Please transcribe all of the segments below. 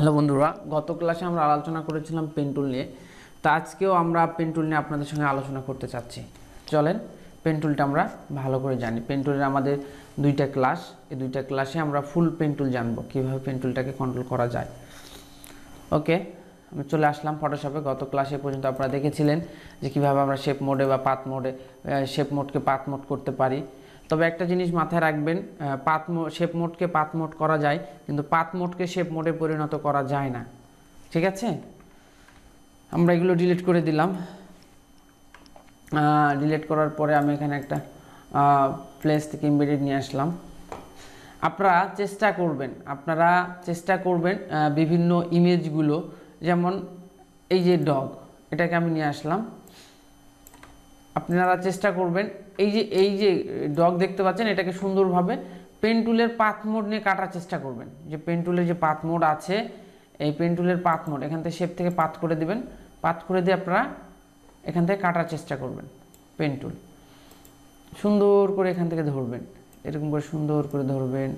Hello বন্ধুরা, গত ক্লাসে আমরা আলোচনা করেছিলাম পেন টুল নিয়ে। তো আজকেও আমরা পেন টুল নিয়ে আপনাদের সঙ্গে আলোচনা করতে চাচ্ছি। চলেন পেন টুলটা আমরা ভালো করে জানি। পেন টুলের আমাদের দুইটা ক্লাস, এই দুইটা ক্লাসে আমরা ফুল পেন টুল জানবো, কীভাবে পেন টুলটাকে কন্ট্রোল করা যায়। ওকে, আমি চলে আসলাম ফটোশপে। গত ক্লাসে পর্যন্ত আপনারা দেখেছিলেন যে কীভাবে আমরা শেপ মোডে বা পাথ মোডে শেপ মোডকে পাথ মোড করতে পারি। তবে একটা জিনিস মাথায় রাখবেন, শেপ মোডকে পাথ মোড করা যায়, কিন্তু পাথ মোডকে শেপ মোডে পরিণত করা যায় না। ঠিক আছে, আমরা এগুলো ডিলিট করে দিলাম। ডিলিট করার পরে আমি এখানে একটা প্লেস থেকে এমবেডেড নিয়ে আসলাম। আপনারা চেষ্টা করবেন বিভিন্ন ইমেজগুলো, যেমন এই যে ডগ, এটাকে আমি নিয়ে আসলাম। আপনারা চেষ্টা করবেন এই যে ডগ দেখতে পাচ্ছেন, এটাকে সুন্দরভাবে পেন টুলের পাথ মোড নিয়ে কাটার চেষ্টা করবেন। যে পেন টুলের যে পাথ মোড আছে, এই পেন টুলের পাথ মোড এখান থেকে শেপ থেকে পাথ করে দিবেন। পাথ করে দিয়ে আপনারা এখান থেকে কাটার চেষ্টা করবেন। পেন টুল সুন্দর করে এখান থেকে ধরবেন, এরকম করে সুন্দর করে ধরবেন,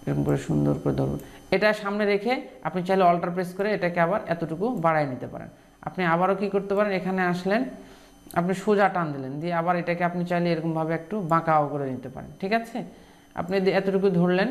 এরকম করে সুন্দর করে ধরবেন। এটা সামনে রেখে আপনি চাইলে অল্টার প্রেস করে এটাকে আবার এতটুকু বাড়ায় নিতে পারেন। আপনি আবারও কি করতে পারেন, এখানে আসলেন, আপনি সোজা টান দিলেন, দিয়ে আবার এটাকে আপনি চাইলে এরকমভাবে একটু বাঁকাও করে নিতে পারেন। ঠিক আছে, আপনি এতটুকু ধরলেন,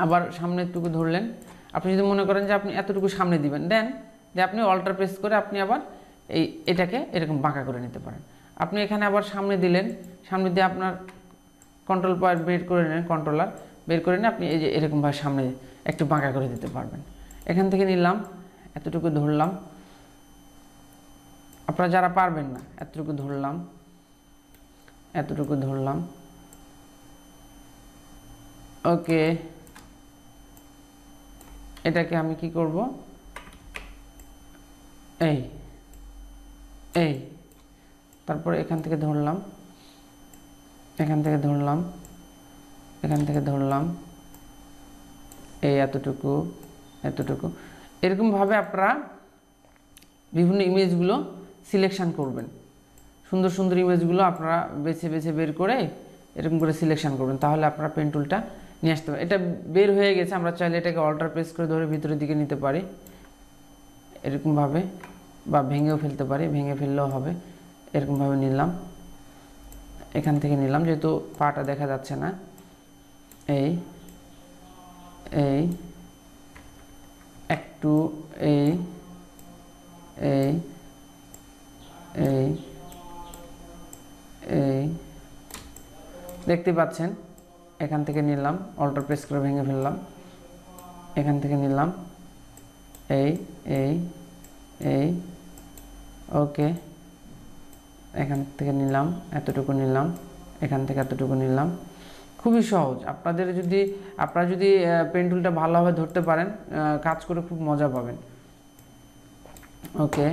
আবার সামনে একটুকু ধরলেন। আপনি যদি মনে করেন যে আপনি এতটুকু সামনে দিবেন, দেন যে আপনি অল্টার প্রেস করে আপনি আবার এটাকে এরকম বাঁকা করে নিতে পারেন। আপনি এখানে আবার সামনে দিলেন, সামনে দিয়ে আপনার কন্ট্রোল পয়েন্ট বের করে নেন, কন্ট্রোলার বের করে নিয়ে আপনি এই যে এরকমভাবে সামনে একটু বাঁকা করে দিতে পারবেন। এখান থেকে নিলাম, এতটুকু ধরলাম। আপনারা যারা পারবেন না, এতটুকু ধরলাম, এতটুকু ধরলাম। ওকে, এটাকে আমি কি করব, এই তারপরে এখান থেকে ধরলাম, এখান থেকে ধরলাম, এখান থেকে ধরলাম, এই এতটুকু, এরকমভাবে আপনারা বিভিন্ন ইমেজগুলো সিলেকশন করবেন। সুন্দর সুন্দর ইমেজগুলো আপনারা বেছে বেছে বের করে এরকম করে সিলেকশন করবেন, তাহলে আপনারা পেন টুলটা নিয়ে আসতে পারেন। এটা বের হয়ে গেছে, আমরা চাইলে এটাকে অল্টার প্রেস করে ধরে ভিতরের দিকে নিতে পারি এরকমভাবে, বা ভেঙেও ফেলতে পারি, ভেঙে ফেললেও হবে। এরকমভাবে নিলাম, এখান থেকে নিলাম, যেহেতু পাটা দেখা যাচ্ছে না। এই একটু এই দেখতে পাচ্ছেন, এখান থেকে নিলাম, অল্টার প্রেস করে ভেঙে ফেললাম, এখান থেকে নিলাম, ওকে, এখান থেকে নিলাম, এতটুকু নিলাম, এখান থেকে এতটুকু নিলাম। খুবই সহজ। আপনারা যদি পেন টুলটা ভালোভাবে ধরতে পারেন, কাজ করে খুব মজা পাবেন। ওকে,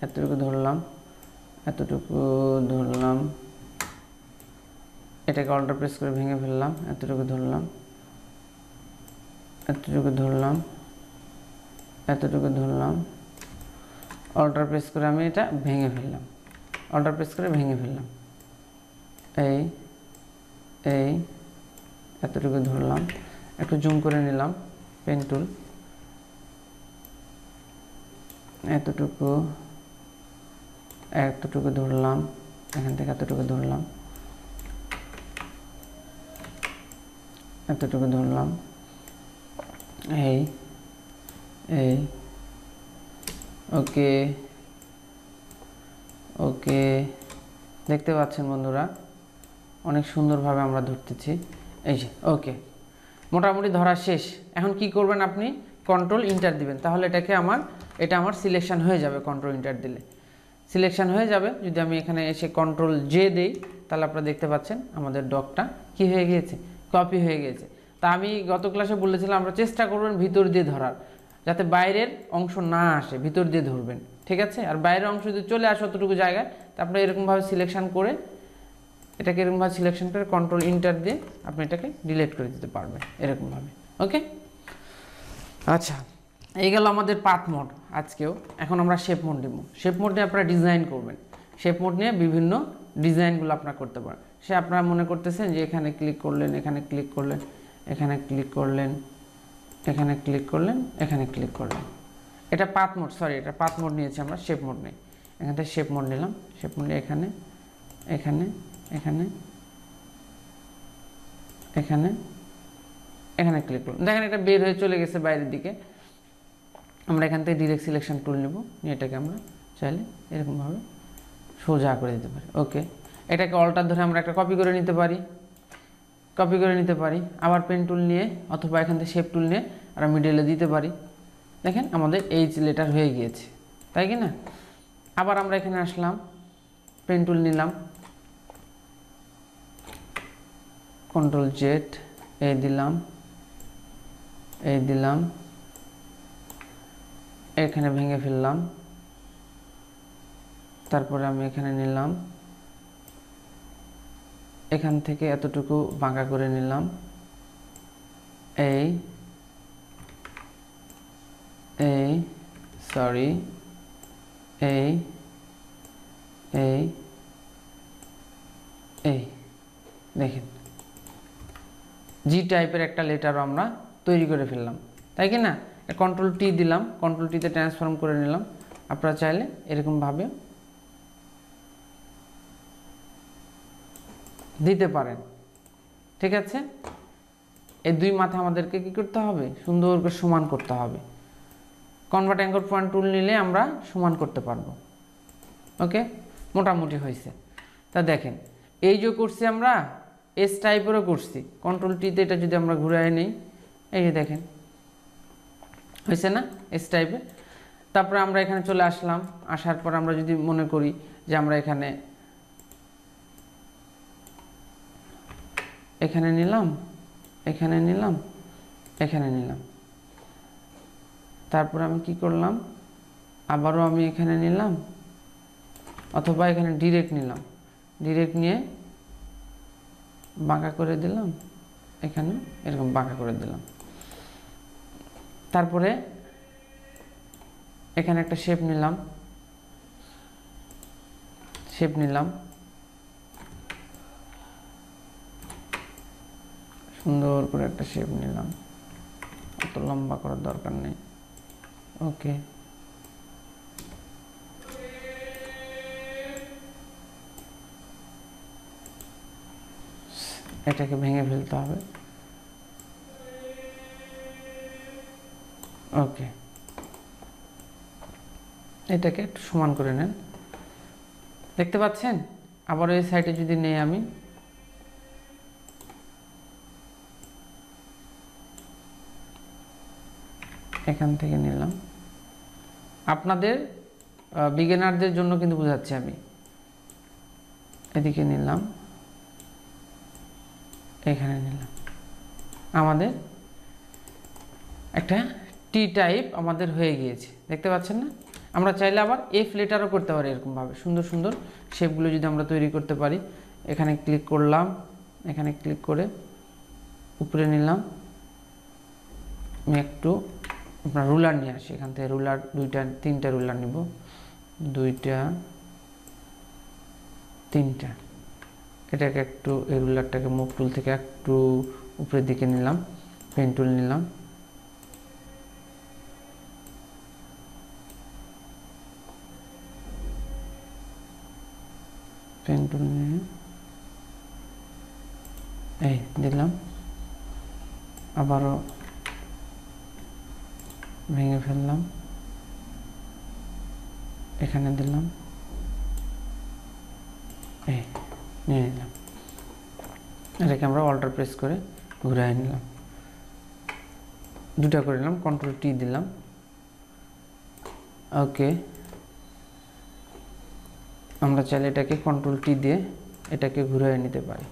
এতটুকু ধরলাম, এতটুকু ধরলাম, এটাকে অল্টার প্রেস করে ভেঙে ফেললাম, এতটুকু ধরলাম, এতটুকু ধরলাম, এতটুকু ধরলাম, অল্টার প্রেস করে আমি এটা ভেঙে ফেললাম, অল্টার প্রেস করে ভেঙে ফেললাম। এতটুকু ধরলাম, একটু জুম করে নিলাম পেন টুল, এতটুকু ধরলাম, এখান থেকে এতটুকু ধরলাম, এতটুকু ধরলাম, ওকে, দেখতে পাচ্ছেন বন্ধুরা, অনেক সুন্দরভাবে আমরা ধরতেছি। এই যে ওকে, মোটামুটি ধরা শেষ। এখন কি করবেন, আপনি কন্ট্রোল ইন্টার দিবেন, তাহলে এটা আমার সিলেকশন হয়ে যাবে। কন্ট্রোল ইন্টার দিলে সিলেকশন হয়ে যাবে। যদি আমি এখানে এসে কন্ট্রোল জে দেই, তাহলে আপনারা দেখতে পাচ্ছেন আমাদের ডগটা কি হয়ে গিয়েছে, কপি হয়ে গিয়েছে। তা আমি গত ক্লাসে বলেছিলাম, আমরা চেষ্টা করবেন ভিতর দিয়ে ধরার, যাতে বাইরের অংশ না আসে, ভিতর দিয়ে ধরবেন। ঠিক আছে, আর বাইরের অংশ যদি চলে আসে অতটুকু জায়গায়, তা আপনারা এরকমভাবে সিলেকশন করে, এটাকে এরকমভাবে সিলেকশন করে কন্ট্রোল ইন্টার দিয়ে আপনি এটাকে ডিলিট করে দিতে পারবেন এরকমভাবে। ওকে, আচ্ছা, এই গেল আমাদের পাথ মোড আজকেও। এখন আমরা শেপ মোড নেব। শেপ মোড নিয়ে আপনারা ডিজাইন করবেন। শেপ মোড নিয়ে বিভিন্ন ডিজাইনগুলো আপনারা করতে পারেন। আপনারা মনে করতেছেন যে এখানে ক্লিক করলেন, এখানে ক্লিক করলেন, এখানে ক্লিক করলেন, এখানে ক্লিক করলেন, এখানে ক্লিক করলেন। এটা পাথ মোড, সরি এটা পাথ মোড নিয়েছি আমরা, শেপ মোড নেই। এখান থেকে শেপ মোড নিলাম, শেপ মোড এখানে এখানে এখানে এখানে এখানে ক্লিক করুন। দেখেন এটা বের হয়ে চলে গেছে বাইরের দিকে। আমরা এখান থেকে ডিরেক্ট সিলেকশন টুল নেব, নিয়ে এটাকে আমরা চাইলে এরকমভাবে সোজা করে দিতে পারি। ওকে, এটাকে অল্টার ধরে আমরা একটা কপি করে নিতে পারি, কপি করে নিতে পারি। আবার পেন টুল নিয়ে অথবা এখান থেকে শেপ টুল নিয়ে আমরা মিডলে দিতে পারি। দেখেন আমাদের এইচ লেটার হয়ে গিয়েছে, তাই কি না? আবার আমরা এখানে আসলাম, পেন টুল নিলাম, কন্ট্রোল জেড, এই দিলাম, এই দিলাম, এখানে ভেঙে ফেললাম। তারপরে আমি এখানে নিলাম, এখান থেকে এতটুকু বাঁকা করে নিলাম, এই এই সরি এই এই এই দেখেন জি টাইপের একটা লেটারও আমরা তৈরি করে ফেললাম, তাই কি না? কন্ট্রোল টি দিলাম, কন্ট্রোল টিতে ট্রান্সফর্ম করে নিলাম। আপনারা চাইলে এরকমভাবে দিতে পারেন, ঠিক আছে? এই দুই মাথা আমাদেরকে কি করতে হবে? সুন্দর করে সমান করতে হবে। কনভার্ট অ্যাঙ্গল পয়েন্ট টুল নিলে আমরা সমান করতে পারবো। ওকে, মোটামুটি হয়েছে। তা দেখেন এই যে করছি আমরা এস টাইপেরও করছি, কন্ট্রোল টিতে এটা যদি আমরা ঘুরাই নিই, এই যে দেখেন হয়েছে না এস টাইপের। তারপরে আমরা এখানে চলে আসলাম, আসার পর আমরা যদি মনে করি যে আমরা এখানে এখানে নিলাম, এখানে নিলাম, এখানে নিলাম, তারপর আমি কি করলাম, আবারও আমি এখানে নিলাম, অথবা এখানে ডিরেক্ট নিলাম, ডিরেক্ট নিয়ে বাঁকা করে দিলাম, এখানে এরকম বাঁকা করে দিলাম। তারপরে এখানে একটা শেপ নিলাম, শেপ নিলাম, সুন্দর করে একটা শেপ নিলাম, অত লম্বা করার দরকার নেই। ওকে, এটাকে ভেঙে ফেলতে হবে। ওকে, এটাকে একটু সমান করে নেন, দেখতে পাচ্ছেন? আবার এই সাইডে যদি নেই আমি, এখান থেকে নিলাম, আপনাদের বিগিনারদের জন্য কিন্তু বোঝাচ্ছি আমি। এদিকে নিলাম, এখানে নিলাম, আমাদের একটা টি টাইপ আমাদের হয়ে গিয়েছে, দেখতে পাচ্ছেন না? আমরা চাইলে আবার এফ লেটারও করতে পারি এরকমভাবে, সুন্দর সুন্দর শেপগুলো যদি আমরা তৈরি করতে পারি। এখানে ক্লিক করলাম, এখানে ক্লিক করে উপরে নিলাম, আমি একটু আপনার রুলার নিয়ে আসি, এখান থেকে রুলার তিনটা রুলার নিব, দুইটা তিনটা। এটাকে একটু এই রুলারটাকে মুভ টুল থেকে একটু উপরের দিকে নিলাম, পেন টুল নিলাম, পেন টুল নিয়ে এই দিলাম, আবারও ভেঙে ফেললাম, এখানে দিলাম, এই নিয়ে নিলাম। এটাকে আমরা অল্টার প্রেস করে ঘুরাই নিলাম, দুটা করে নিলাম, কন্ট্রোল টি দিলাম। ওকে, আমরা চাইলে এটাকে কন্ট্রোল টি দিয়ে এটাকে ঘুরিয়ে নিতে পারি।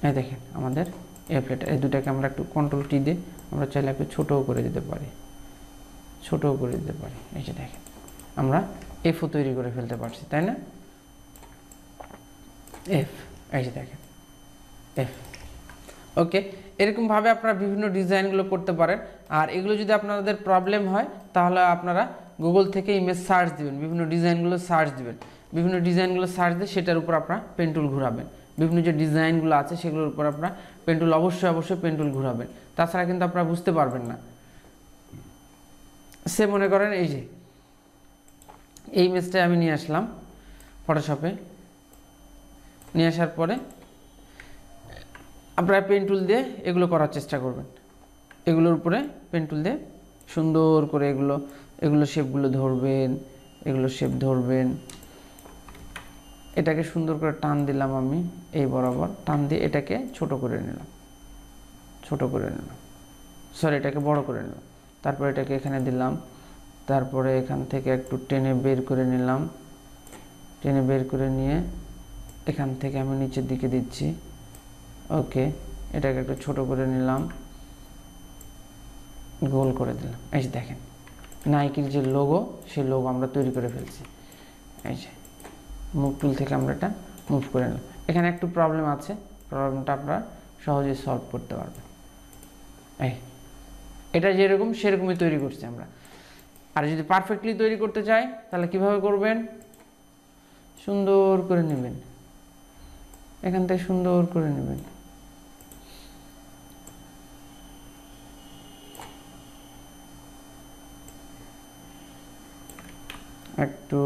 এই দেখেন আমাদের এফ লেটার, এই দুটাকে আমরা একটু কন্ট্রোল টি দিয়ে আমরা চাইলে একটু ছোটও করে দিতে পারি, ছোটও করে দিতে পারি। এই যে দেখেন আমরা এফও তৈরি করে ফেলতে পারছি, তাই না? এফ, এই যে দেখেন এফ। ওকে, এরকমভাবে আপনারা বিভিন্ন ডিজাইনগুলো করতে পারেন। আর এগুলো যদি আপনাদের প্রবলেম হয় তাহলে আপনারা গুগল থেকে ইমেজ সার্চ দিবেন, বিভিন্ন ডিজাইনগুলো সার্চ দিবেন, বিভিন্ন ডিজাইনগুলো সার্চ দিয়ে সেটার উপর আপনারা পেন টুল ঘুরাবেন, বিভিন্ন যে ডিজাইনগুলো আছে সেগুলোর উপর আপনারা পেন টুল অবশ্যই পেন টুল ঘোরাবেন, তাছাড়া কিন্তু আপনারা বুঝতে পারবেন না। সে মনে করেন এই যে এই ইমেজটাই আমি নিয়ে আসলাম ফটোশপে, নিয়ে আসার পরে আপনারা পেন টুল দিয়ে এগুলো করার চেষ্টা করবেন। এগুলোর উপরে পেন টুল দিয়ে সুন্দর করে এগুলো শেপগুলো ধরবেন, এগুলো শেপ ধরবেন। এটাকে সুন্দর করে টান দিলাম আমি, এই বরাবর টান দিয়ে এটাকে ছোট করে নিলাম, সরি এটাকে বড় করে নিলাম। তারপর এটাকে এখানে দিলাম, তারপরে এখান থেকে একটু টেনে বের করে নিলাম, টেনে বের করে নিয়ে এখান থেকে আমি নিচের দিকে দিচ্ছি। ওকে, এটাকে একটু ছোট করে নিলাম, গোল করে দিলাম। এই যে দেখেন নাইকির যে লোগো, সেই লোগো আমরা তৈরি করে ফেলছি। এই যে মুভ টুল থেকে আমরা এটা মুভ করে নিলাম। এখানে একটু প্রবলেম আছে, প্রবলেমটা আপনারা সহজেই সলভ করতে পারবেন। এটা যেরকম সেরকমই তৈরি করছি আমরা। আর যদি পারফেক্টলি তৈরি করতে চাই তাহলে কিভাবে করবেন, সুন্দর করে নেবেন, এখান থেকে সুন্দর করে নেবেন, একটু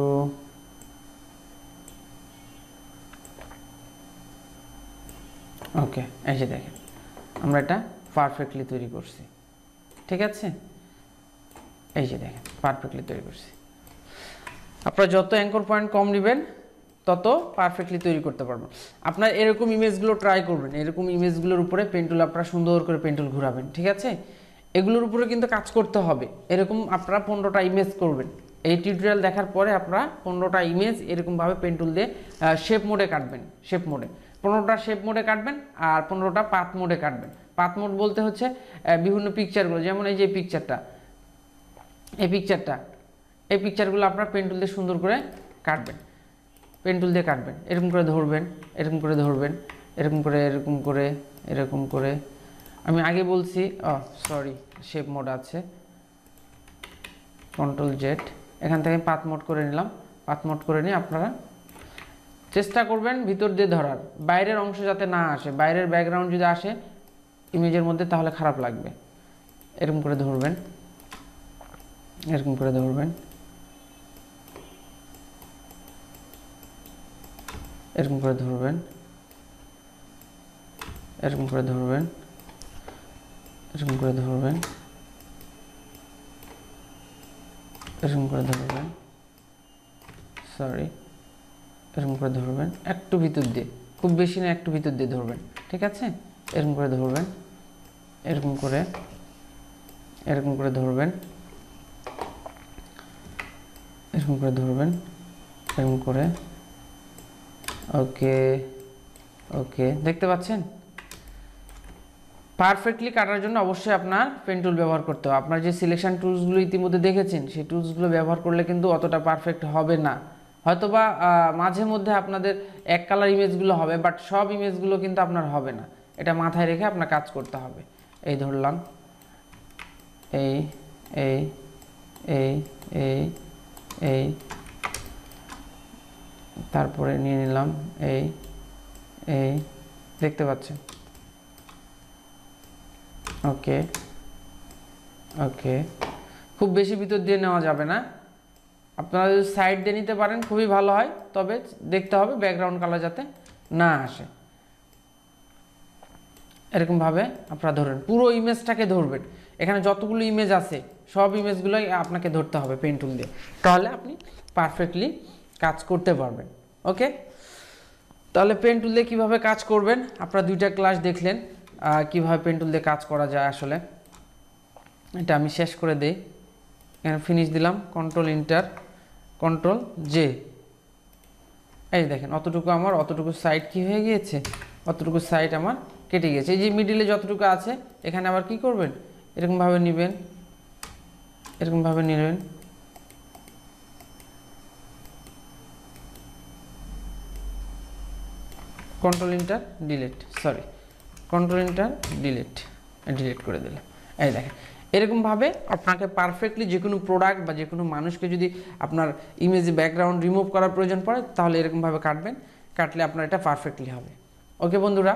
ওকে। এই যে দেখেন আমরা এটা পারফেক্টলি তৈরি করছি, ঠিক আছে। এই যে দেখেন পারফেক্টলি তৈরি করছি। আপনারা যত অ্যাঙ্কর পয়েন্ট কম নেবেন তত পারফেক্টলি তৈরি করতে পারবেন। আপনারা এরকম ইমেজগুলো ট্রাই করবেন, এরকম ইমেজগুলোর উপরে পেন টুল আপনারা সুন্দর করে পেন টুল ঘোরাবেন, ঠিক আছে। এগুলোর উপরে কিন্তু কাজ করতে হবে। এরকম আপনারা 15টা ইমেজ করবেন। এই টিউটোরিয়াল দেখার পরে আপনারা 15টা ইমেজ এরকমভাবে পেন টুল দিয়ে শেপ মোডে কাটবেন, শেপ মোডে 15টা শেপ মোডে কাটবেন আর 15টা পাথ মোডে কাটবেন। পাথ মোড বলতে হচ্ছে বিভিন্ন পিকচারগুলো, যেমন এই যে পিকচারটা, এই পিকচারগুলো আপনার পেন টুল দিয়ে সুন্দর করে কাটবেন, পেন টুল দিয়ে কাটবেন। এরকম করে ধরবেন, এরকম করে ধরবেন, এরকম করে এরকম করে এরকম করে। আমি আগে বলছি, সরি শেপ মোড আছে, কন্ট্রোল জেড, এখান থেকে পাথ মোড করে নিলাম। পাথ মোড করে নিয়ে আপনারা চেষ্টা করবেন ভিতর দিয়ে ধরার, বাইরের অংশ যাতে না আসে। বাইরের ব্যাকগ্রাউন্ড যদি আসে ইমেজের মধ্যে তাহলে খারাপ লাগবে। এরকম করে ধরবেন, এরকম করে ধরবেন, এরকম করে ধরবেন, এরকম করে ধরবেন, এরকম করে ধরবেন, এরকম করে ধরবেন, সরি এরকম করে ধরবেন, একটু ভিতর দিয়ে, খুব বেশি না, একটু ভিতর দিয়ে ধরবেন, ঠিক আছে। এরকম করে ধরবেন, এরকম করে, এরকম করে ধরবেন, এরকম করে ধরবেন, এরকম করে। ওকে ওকে, দেখতে পাচ্ছেন। পারফেক্টলি কাটার জন্য অবশ্যই আপনার পেন টুল ব্যবহার করতে হবে। আপনার যে সিলেকশন টুলসগুলো ইতিমধ্যে দেখেছেন সেই টুলসগুলো ব্যবহার করলে কিন্তু অতটা পারফেক্ট হবে না। হয়তোবা মাঝে মধ্যে আপনাদের এক কালার ইমেজগুলো হবে, বাট সব ইমেজগুলো কিন্তু আপনার হবে না। এটা মাথায় রেখে আপনার কাজ করতে হবে। এই ধরলাম, এই এই এই এই এই, তারপরে নিয়ে নিলাম এই এই, দেখতে পাচ্ছেন। ওকে ওকে, খুব বেশি ভিতর দিয়ে নেওয়া যাবে না। আপনারা যদি সাইড দিয়ে নিতে পারেন খুবই ভালো হয়, তবে দেখতে হবে ব্যাকগ্রাউন্ড কালার যাতে না আসে। এরকমভাবে আপনারা ধরবেন, পুরো ইমেজটাকে ধরবেন। এখানে যতগুলো ইমেজ আছে সব ইমেজগুলোই আপনাকে ধরতে হবে পেন টুল দিয়ে, তাহলে আপনি পারফেক্টলি কাজ করতে পারবেন। ওকে, তাহলে পেন টুল দিয়ে কীভাবে কাজ করবেন আপনারা দুইটা ক্লাস দেখলেন, কীভাবে পেন টুল দিয়ে কাজ করা যায়। আসলে এটা আমি শেষ করে দিই, এখানে ফিনিশ দিলাম, কন্ট্রোল ইন্টার, কন্ট্রোল জে। এই দেখেন অতটুকু আমার, অতটুকু সাইড কি হয়ে গিয়েছে, অতটুকু সাইড আমার কেটে গিয়েছে। এই যে মিডিলে যতটুকু আছে এখানে আবার কি করবেন, এরকমভাবে নেবেন, এরকমভাবে নেবেন, control inter delete, sorry control inter delete, delete করে দিলাম। এই দেখেন এরকমভাবে আপনাকে পারফেক্টলি যে কোনো প্রোডাক্ট বা যে কোনো মানুষকে যদি আপনার ইমেজ ব্যাকগ্রাউন্ড রিমুভ করার প্রয়োজন পড়ে তাহলে এরকমভাবে কাটবেন, কাটলে আপনার এটা পারফেক্টলি হবে। ওকে বন্ধুরা,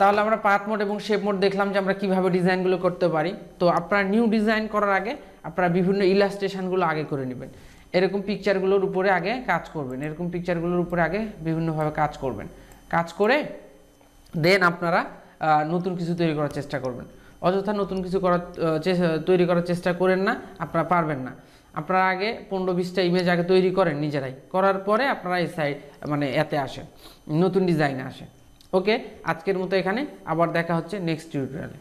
তাহলে আমরা পাথ মোড এবং শেপ মোড দেখলাম যে আমরা কিভাবে ডিজাইনগুলো করতে পারি। তো আপনারা নিউ ডিজাইন করার আগে আপনারা বিভিন্ন ইলাস্ট্রেশনগুলো আগে করে নেবেন, এরকম পিকচারগুলোর উপরে আগে কাজ করবেন, এরকম পিকচারগুলোর উপরে আগে বিভিন্নভাবে কাজ করবেন, কাজ করে দেন আপনারা নতুন কিছু তৈরি করার চেষ্টা করবেন। অযথা নতুন কিছু তৈরি করার চেষ্টা করেন না, আপনারা পারবেন না। আপনারা আগে 15-20টা ইমেজ আগে তৈরি করেন নিজেরাই, করার পরে আপনারা এই সাইড মানে এতে আসেন, নতুন ডিজাইনে আসেন। ওকে, আজকের মতো এখানে, আবার দেখা হচ্ছে নেক্সট টিউটোরিয়ালে।